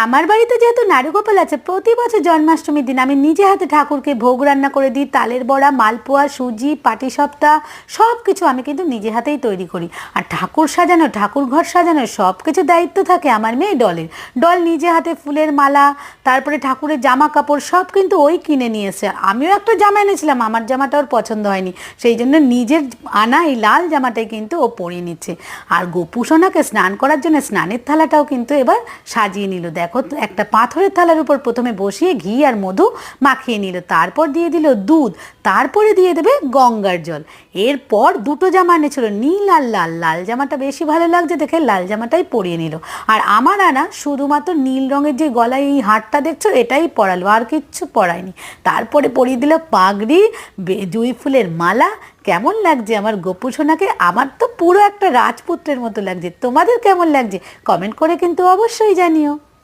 আমার বাড়িতে যেহেতু নাড়ুগোপাল আছে, প্রতি বছর জন্মাষ্টমীর দিন আমি নিজে হাতে ঠাকুরকে ভোগ রান্না করে দিই। তালের বড়া, মালপোয়া, সুজি, পাটিসাপটা সব কিছু আমি কিন্তু নিজে হাতেই তৈরি করি। আর ঠাকুর সাজানো, ঠাকুর ঘর সাজানো সব কিছু দায়িত্ব থাকে আমার মেয়ে ডলের। ডল নিজে হাতে ফুলের মালা, তারপরে ঠাকুরের জামা কাপড় সব কিন্তু ওই কিনে নিয়ে এসে। আমিও একটা জামা এনেছিলাম, আমার জামাটা ওর পছন্দ হয়নি, সেই জন্য নিজের আনা এই লাল জামাটাই কিন্তু ও পরিয়ে নিচ্ছে। আর গোপু সোনাকে স্নান করার জন্য স্নানের থালাটাও কিন্তু এবার সাজিয়ে নিল। দেখো, একটা পাথরের থালার উপর প্রথমে বসিয়ে ঘি আর মধু মাখিয়ে নিল, তারপর দিয়ে দিল দুধ, তারপরে দিয়ে দেবে গঙ্গার জল। এরপর দুটো জামা এনেছিল, নীল আর লাল। লাল জামাটা বেশি ভালো লাগছে দেখে লাল জামাটাই পরিয়ে নিল। আর আমার আনা শুধুমাত্র নীল রঙের যে গলায় এই হারটা দেখছো এটাই পরালো, আর কিচ্ছু পরায়নি। তারপরে পরিয়ে দিল পাগড়ি, জুঁই ফুলের মালা। কেমন লাগছে আমার গোপু সোনাকে? আমার তো পুরো একটা রাজপুত্রের মতো লাগছে। তোমাদের কেমন লাগছে কমেন্ট করে কিন্তু অবশ্যই জানিও।